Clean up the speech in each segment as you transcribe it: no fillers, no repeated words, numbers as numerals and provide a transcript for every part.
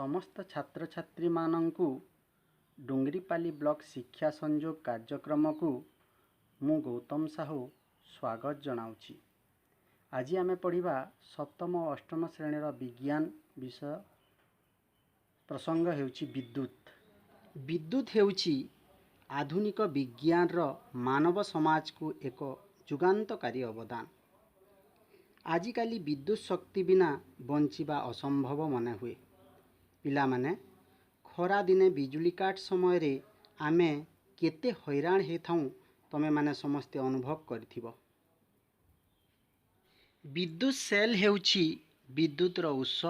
समस्त छात्र छात्री मानंकु डुंगरीपाली ब्लॉक शिक्षा संयोग कार्यक्रम को मु गौतम साहू स्वागत जनाऊँगी। आज आमे पढ़िबा सप्तम और अष्टम श्रेणीर विज्ञान विषय प्रसंग हेउची विद्युत। विद्युत हेउची आधुनिक विज्ञान रो मानव समाज को एक जुगान्तकारी अवदान। आजिकाली विद्युत शक्ति बिना बंचिबा असंभव मने हुए। पिला माने खरा दिने बिजुली काट समय रे आमे केते हैरान हेथाऊँ तमे माने समस्ते अनुभव करथिबो। विद्युत सेल हेउची विद्युत रो उत्स।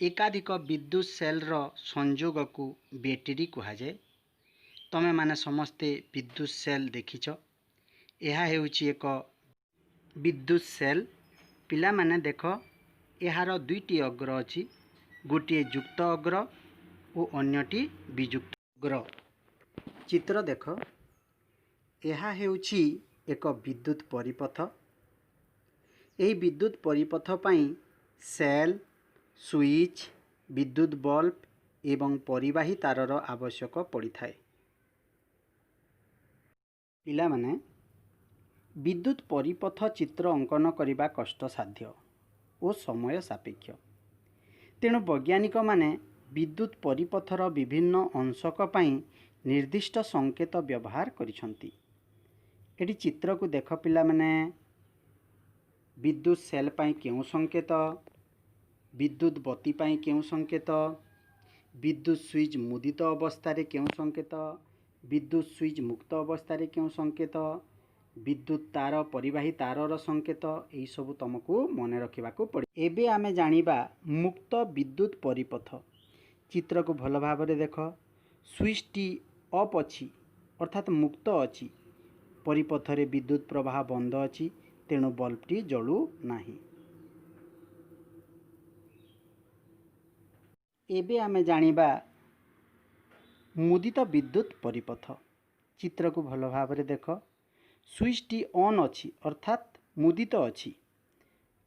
एकाधिक विद्युत सेल रो संयोग को बैटरी कहा जाए। तमे माने समस्ते विद्युत सेल देखिछ। यह हेउची एक विद्युत सेल। पिला माने देखो एहार दुईटी अग्र अछि, गोटे युक्त अग्र और अन्यटी वियुक्त अग्र। चित्र देख, यह हेउची एक विद्युत परिपथ। एही विद्युत परिपथ पई सेल, स्विच, विद्युत बल्ब एवं परिवाही तारर आवश्यक पड़ी थाए। पिला माने विद्युत परिपथ चित्र अंकन करिबा कष्टसाध्य और समय सापेक्ष। तेणु वैज्ञानिक माने विद्युत परिपथर विभिन्न अंशक पई निर्दिष्ट संकेत व्यवहार करिसंती। एटी चित्र को देख पिला माने विद्युत सेल पई केउ संकेत, विद्युत बत्ती पई केउ संकेत, विद्युत स्विच मुदित अवस्था रे केउ संकेत, विद्युत स्विच मुक्त अवस्था रे केउ संकेत, विद्युत तार परिवाही तारर संकेत, यही सब तुमको मन रखा पड़े। एबे आमे जानिबा मुक्त विद्युत परिपथ। चित्र को भल भाव देख, स्विच टी अफ अछि अर्थात मुक्त अछि। परिपथ रे विद्युत प्रवाह बंद अछि, तेणु बल्ब टी जळू नाही। एबे आमे जानिबा मुदित विद्युत परिपथ। चित्र को भल भाव देख, स्विच टी ऑन अछि अर्थात मुदित अछि।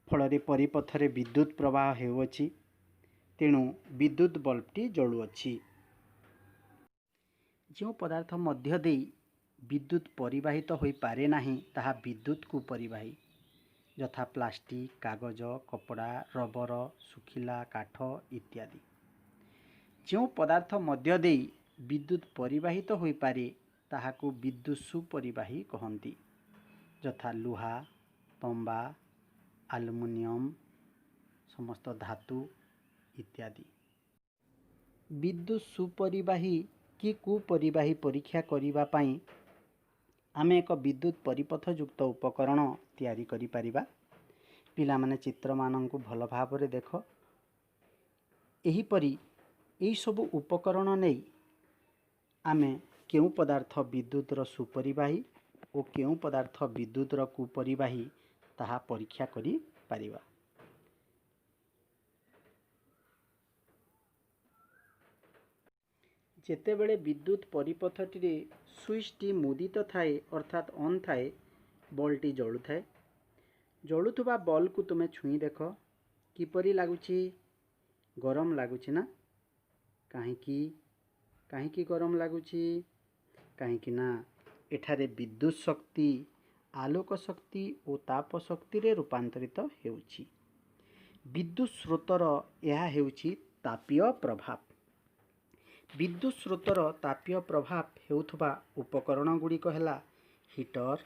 फल परिपथ रे विद्युत प्रवाह हेउछि, तेणु विद्युत बल्ब टी जळू अछि। जो पदार्थ मध्य देई विद्युत परिवाहित होई पारे नाही ताहा विद्युत को परिवाही, यथा प्लास्टिक, कागज, कपड़ा, रबर, सुखिला काठ इत्यादि। जो पदार्थ मध्य देई विद्युत परिवाहित होई पारे ताहाको विद्युत सुपरिवाही कहंती, यथा लुहा, तंबा, एल्युमिनियम, समस्त धातु इत्यादि। विद्युत सुपरिवाही कि कुपरिवाही परीक्षा करिबा पई आमे एक विद्युत परिपथ युक्त उपकरण तैयारी करि परिबा। पिला माने चित्र मानंकु भल भावरे देख। एही परी एही सब उपकरण नै आमे केउ पदार्थ विद्युत रो सुपरिवाही और केउ पदार्थ विद्युत रो कुपरिवाही ताहा परीक्षा करि परिबा। जेतेबेले विद्युत परिपथटी रे स्विच टी मुदित थाए अर्थात ऑन थाए, बल्ब टी जळु थाए। जळुथुबा बल्ब को तुमे छुई देख, किपरि लागुछि? गरम लागुछि ना? काहींकी गरम लागुछि? काहींकी ना एठारे विद्युत शक्ति आलोक शक्ति और ताप शक्ति रे रूपांतरित हेउछि। विद्युत स्रोतर यह हेउछि तापीय प्रभाव। विद्युत स्रोतर तापीय प्रभाव हेउथबा उपकरण गुड़िक हेला हीटर,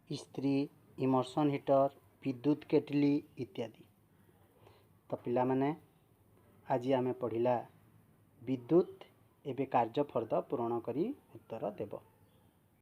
इस्त्री, इमर्सन हीटर, विद्युत केटली इत्यादि। तो पिला माने आज आमे पढ़िला विद्युत। एबे कार्य फर्द पूरण करी उत्तर देव।